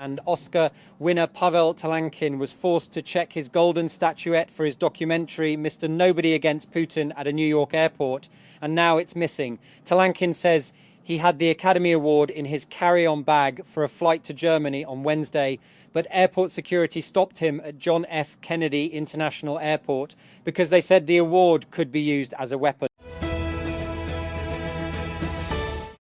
And Oscar winner Pavel Talankin was forced to check his golden statuette for his documentary Mr. Nobody Against Putin at a New York airport, and now it's missing. Talankin says he had the Academy Award in his carry-on bag for a flight to Germany on Wednesday, but airport security stopped him at John F. Kennedy International Airport because they said the award could be used as a weapon.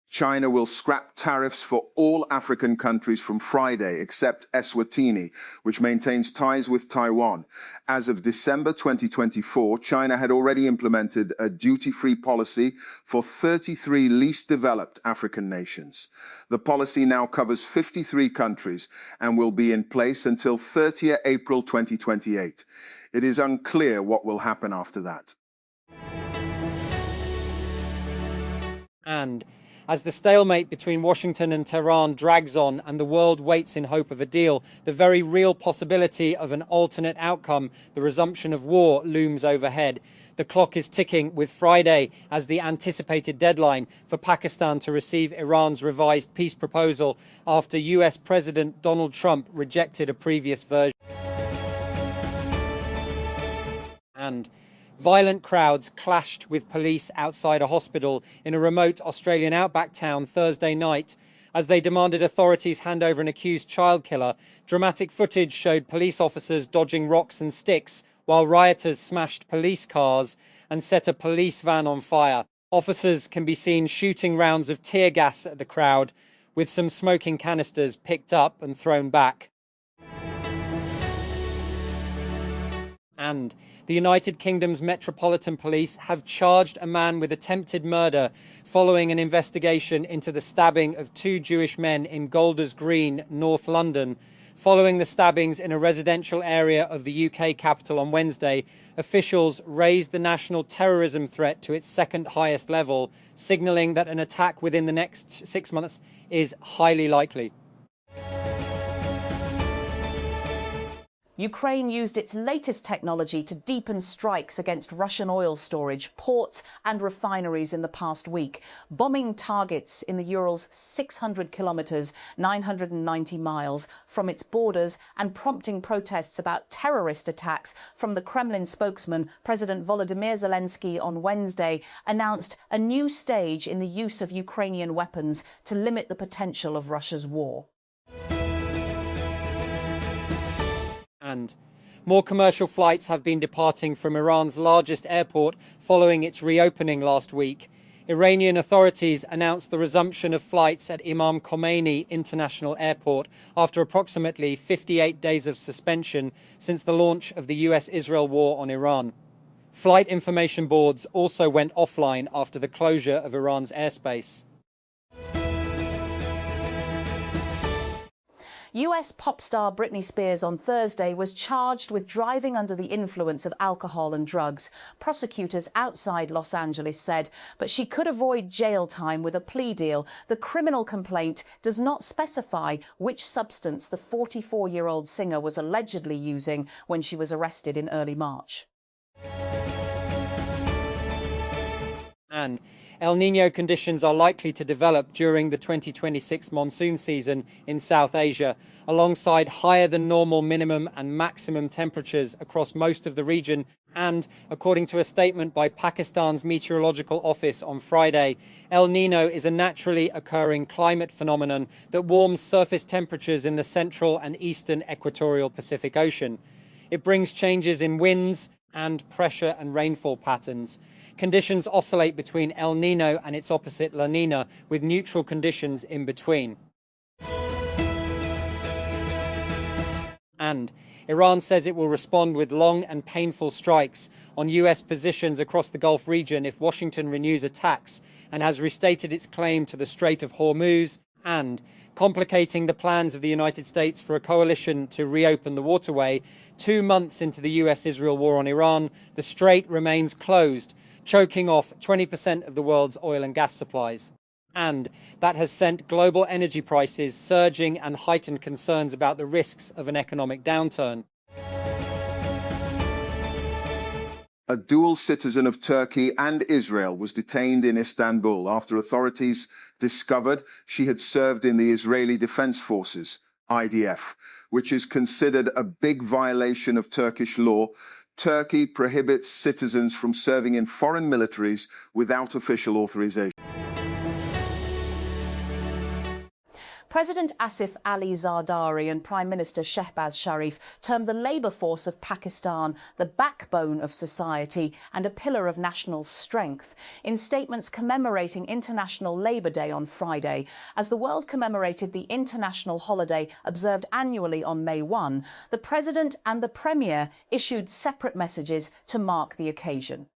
China will scrap tariffs for all African countries from Friday, except Eswatini, which maintains ties with Taiwan. As of December 2024, China had already implemented a duty-free policy for 33 least developed African nations. The policy now covers 53 countries and will be in place until 30 April 2028. It is unclear what will happen after that. And as the stalemate between Washington and Tehran drags on and the world waits in hope of a deal, the very real possibility of an alternate outcome, the resumption of war, looms overhead. The clock is ticking, with Friday as the anticipated deadline for Pakistan to receive Iran's revised peace proposal after US President Donald Trump rejected a previous version. And violent crowds clashed with police outside a hospital in a remote Australian outback town Thursday night as they demanded authorities hand over an accused child killer. Dramatic footage showed police officers dodging rocks and sticks while rioters smashed police cars and set a police van on fire. Officers can be seen shooting rounds of tear gas at the crowd, with some smoking canisters picked up and thrown back. And the United Kingdom's Metropolitan Police have charged a man with attempted murder following an investigation into the stabbing of two Jewish men in Golders Green, North London. Following the stabbings in a residential area of the UK capital on Wednesday, officials raised the national terrorism threat to its second highest level, signalling that an attack within the next 6 months is highly likely. Ukraine used its latest technology to deepen strikes against Russian oil storage, ports and refineries in the past week, bombing targets in the Urals 600 kilometres, 990 miles from its borders and prompting protests about terrorist attacks from the Kremlin spokesman. President Volodymyr Zelensky on Wednesday announced a new stage in the use of Ukrainian weapons to limit the potential of Russia's war. And more commercial flights have been departing from Iran's largest airport following its reopening last week. Iranian authorities announced the resumption of flights at Imam Khomeini International Airport after approximately 58 days of suspension since the launch of the US-Israel war on Iran. Flight information boards also went offline after the closure of Iran's airspace. US pop star Britney Spears on Thursday was charged with driving under the influence of alcohol and drugs. Prosecutors outside Los Angeles said, but she could avoid jail time with a plea deal. The criminal complaint does not specify which substance the 44-year-old singer was allegedly using when she was arrested in early March. And El Niño conditions are likely to develop during the 2026 monsoon season in South Asia, alongside higher than normal minimum and maximum temperatures across most of the region. And, according to a statement by Pakistan's Meteorological Office on Friday, El Niño is a naturally occurring climate phenomenon that warms surface temperatures in the central and eastern equatorial Pacific Ocean. It brings changes in winds and pressure and rainfall patterns. Conditions oscillate between El Niño and its opposite La Niña, with neutral conditions in between. And Iran says it will respond with long and painful strikes on US positions across the Gulf region if Washington renews attacks, and has restated its claim to the Strait of Hormuz, and complicating the plans of the United States for a coalition to reopen the waterway. 2 months into the US-Israel war on Iran, the strait remains closed, choking off 20% of the world's oil and gas supplies. And that has sent global energy prices surging and heightened concerns about the risks of an economic downturn. A dual citizen of Turkey and Israel was detained in Istanbul after authorities discovered she had served in the Israeli Defense Forces. IDF, which is considered a big violation of Turkish law. Turkey prohibits citizens from serving in foreign militaries without official authorization. President Asif Ali Zardari and Prime Minister Shehbaz Sharif termed the labour force of Pakistan the backbone of society and a pillar of national strength in statements commemorating International Labour Day on Friday. As the world commemorated the international holiday observed annually on May 1, the President and the Premier issued separate messages to mark the occasion.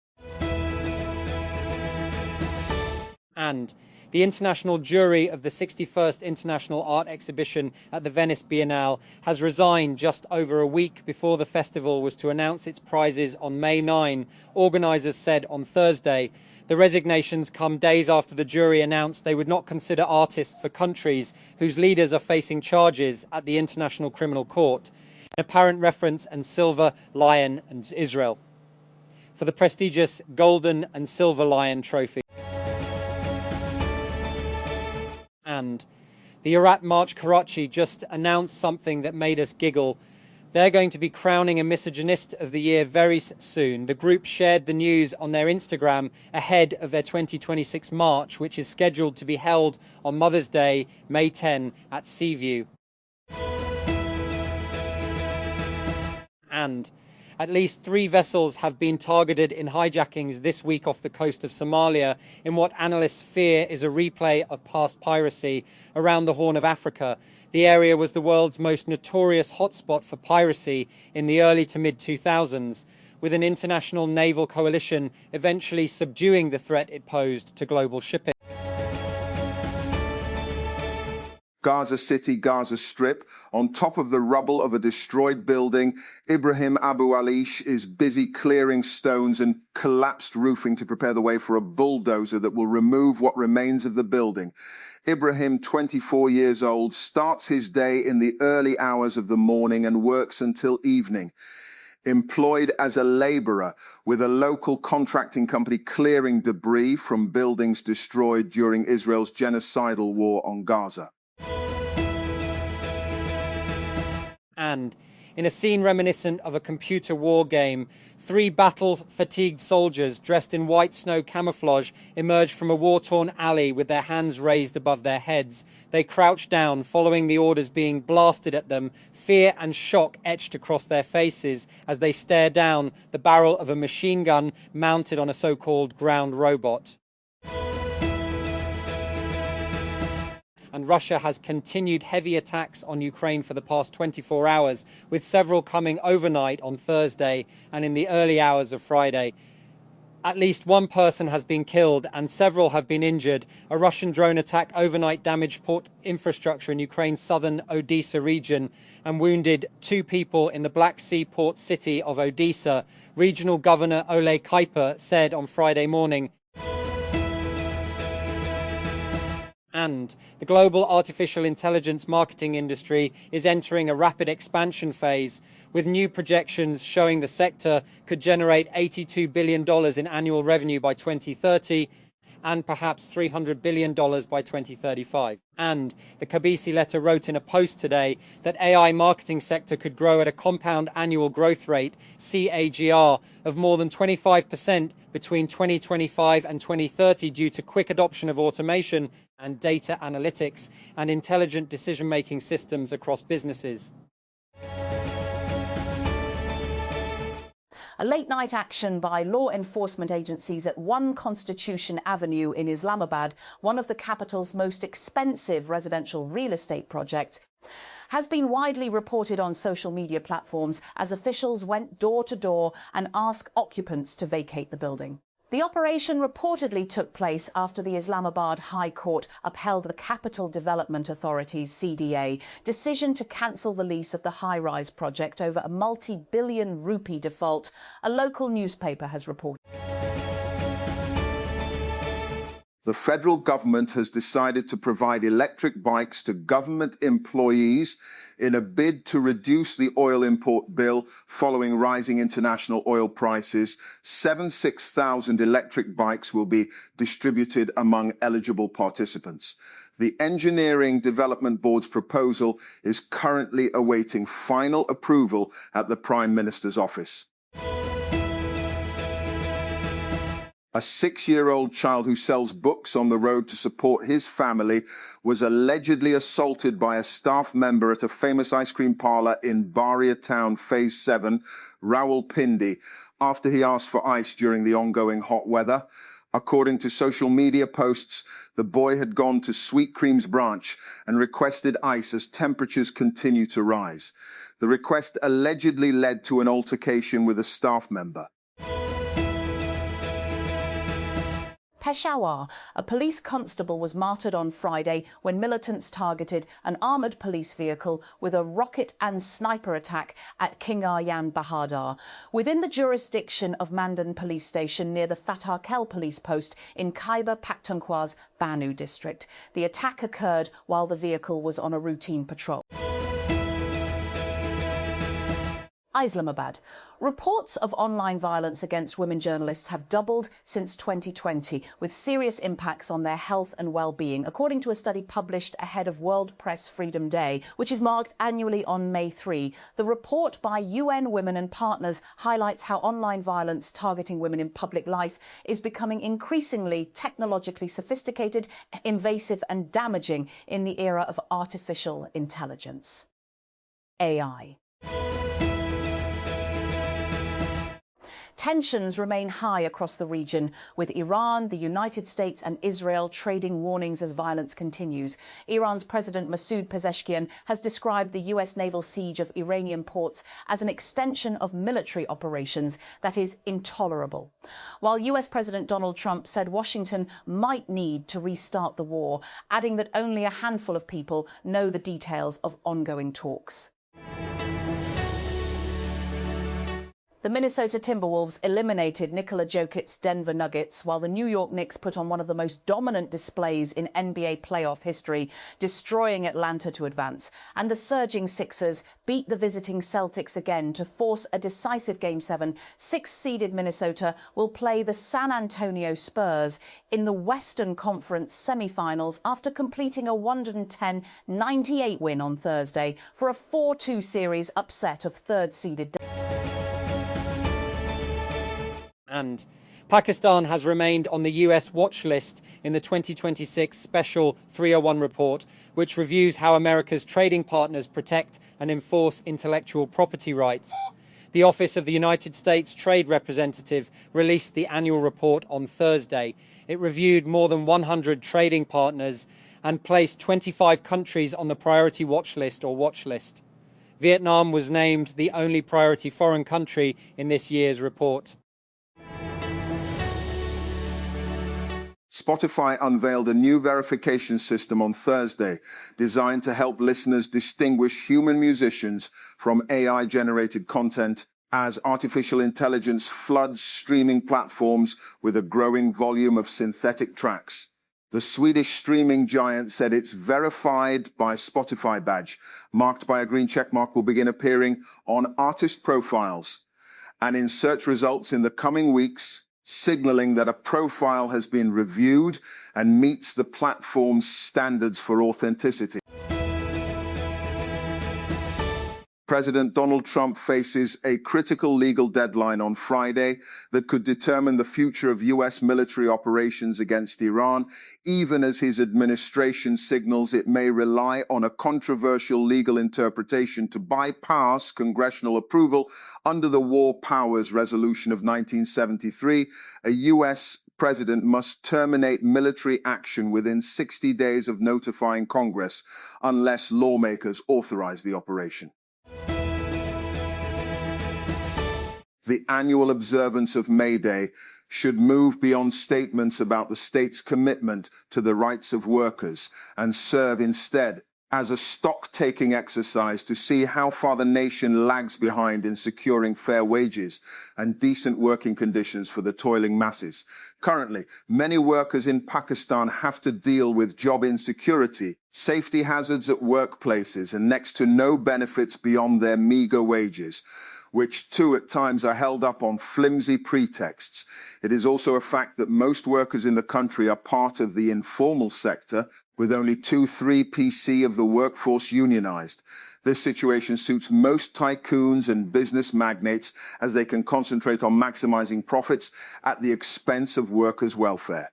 And the international jury of the 61st International Art Exhibition at the Venice Biennale has resigned just over a week before the festival was to announce its prizes on May 9, organisers said on Thursday. The resignations come days after the jury announced they would not consider artists for countries whose leaders are facing charges at the International Criminal Court, an apparent reference and Silver Lion and Israel, for the prestigious Golden and Silver Lion trophy. And the Iraq March Karachi just announced something that made us giggle. They're going to be crowning a misogynist of the year very soon. The group shared the news on their Instagram ahead of their 2026 march, which is scheduled to be held on Mother's Day, May 10, at Seaview. And at least 3 vessels have been targeted in hijackings this week off the coast of Somalia in what analysts fear is a replay of past piracy around the Horn of Africa. The area was the world's most notorious hotspot for piracy in the early to mid-2000s, with an international naval coalition eventually subduing the threat it posed to global shipping. Gaza City, Gaza Strip. On top of the rubble of a destroyed building, Ibrahim Abu Alish is busy clearing stones and collapsed roofing to prepare the way for a bulldozer that will remove what remains of the building. Ibrahim, 24 years old, starts his day in the early hours of the morning and works until evening. Employed as a labourer with a local contracting company clearing debris from buildings destroyed during Israel's genocidal war on Gaza. And in a scene reminiscent of a computer war game, 3 battle-fatigued soldiers dressed in white snow camouflage emerged from a war-torn alley with their hands raised above their heads. They crouched down, following the orders being blasted at them, fear and shock etched across their faces as they stare down the barrel of a machine gun mounted on a so-called ground robot. And Russia has continued heavy attacks on Ukraine for the past 24 hours, with several coming overnight on Thursday and in the early hours of Friday. At least 1 person has been killed and several have been injured. A Russian drone attack overnight damaged port infrastructure in Ukraine's southern Odessa region and wounded 2 people in the Black Sea port city of Odessa, Regional Governor Ole Kuiper said on Friday morning. And the global artificial intelligence marketing industry is entering a rapid expansion phase, with new projections showing the sector could generate $82 billion in annual revenue by 2030 and perhaps $300 billion by 2035. And the Kabisi letter wrote in a post today that AI marketing sector could grow at a compound annual growth rate, CAGR, of more than 25% between 2025 and 2030 due to quick adoption of automation and data analytics and intelligent decision-making systems across businesses. A late-night action by law enforcement agencies at 1 Constitution Avenue in Islamabad, one of the capital's most expensive residential real estate projects, has been widely reported on social media platforms as officials went door to door and asked occupants to vacate the building. The operation reportedly took place after the Islamabad High Court upheld the Capital Development Authority's CDA decision to cancel the lease of the high-rise project over a multi-billion rupee default, a local newspaper has reported. The federal government has decided to provide electric bikes to government employees in a bid to reduce the oil import bill following rising international oil prices. 76,000 electric bikes will be distributed among eligible participants. The Engineering Development Board's proposal is currently awaiting final approval at the Prime Minister's office. A 6-year-old child who sells books on the road to support his family was allegedly assaulted by a staff member at a famous ice cream parlor in Baria Town, Phase 7, Rawalpindi, after he asked for ice during the ongoing hot weather. According to social media posts, the boy had gone to Sweet Cream's branch and requested ice as temperatures continue to rise. The request allegedly led to an altercation with a staff member. Peshawar, a police constable was martyred on Friday when militants targeted an armoured police vehicle with a rocket and sniper attack at King Aryan Bahadar, within the jurisdiction of Mandan police station near the Fatah-Kel police post in Khyber Pakhtunkhwa's Banu district. The attack occurred while the vehicle was on a routine patrol. Islamabad. Reports of online violence against women journalists have doubled since 2020, with serious impacts on their health and well-being, according to a study published ahead of World Press Freedom Day, which is marked annually on May 3. The report by UN Women and Partners highlights how online violence targeting women in public life is becoming increasingly technologically sophisticated, invasive and damaging in the era of artificial intelligence. AI. Tensions remain high across the region, with Iran, the United States and Israel trading warnings as violence continues. Iran's President Masoud Pezeshkian has described the US naval siege of Iranian ports as an extension of military operations that is intolerable. While US President Donald Trump said Washington might need to restart the war, adding that only a handful of people know the details of ongoing talks. The Minnesota Timberwolves eliminated Nikola Jokic's Denver Nuggets, while the New York Knicks put on one of the most dominant displays in NBA playoff history, destroying Atlanta to advance. And the surging Sixers beat the visiting Celtics again to force a decisive Game 7. 6th-seeded Minnesota will play the San Antonio Spurs in the Western Conference semi-finals after completing a 110-98 win on Thursday for a 4-2 series upset of 3rd-seeded. And Pakistan has remained on the US watch list in the 2026 Special 301 report, which reviews how America's trading partners protect and enforce intellectual property rights. The Office of the United States Trade Representative released the annual report on Thursday. It reviewed more than 100 trading partners and placed 25 countries on the priority watch list or watch list. Vietnam was named the only priority foreign country in this year's report. Spotify unveiled a new verification system on Thursday, designed to help listeners distinguish human musicians from AI-generated content as artificial intelligence floods streaming platforms with a growing volume of synthetic tracks. The Swedish streaming giant said its Verified by Spotify badge, marked by a green checkmark, will begin appearing on artist profiles and in search results in the coming weeks, signaling that a profile has been reviewed and meets the platform's standards for authenticity. President Donald Trump faces a critical legal deadline on Friday that could determine the future of U.S. military operations against Iran, even as his administration signals it may rely on a controversial legal interpretation to bypass congressional approval under the War Powers Resolution of 1973. A U.S. president must terminate military action within 60 days of notifying Congress unless lawmakers authorize the operation. The annual observance of May Day should move beyond statements about the state's commitment to the rights of workers and serve instead as a stock-taking exercise to see how far the nation lags behind in securing fair wages and decent working conditions for the toiling masses. Currently, many workers in Pakistan have to deal with job insecurity, safety hazards at workplaces, and next to no benefits beyond their meager wages, which too at times are held up on flimsy pretexts. It is also a fact that most workers in the country are part of the informal sector, with only 2-3% of the workforce unionized. This situation suits most tycoons and business magnates as they can concentrate on maximizing profits at the expense of workers' welfare.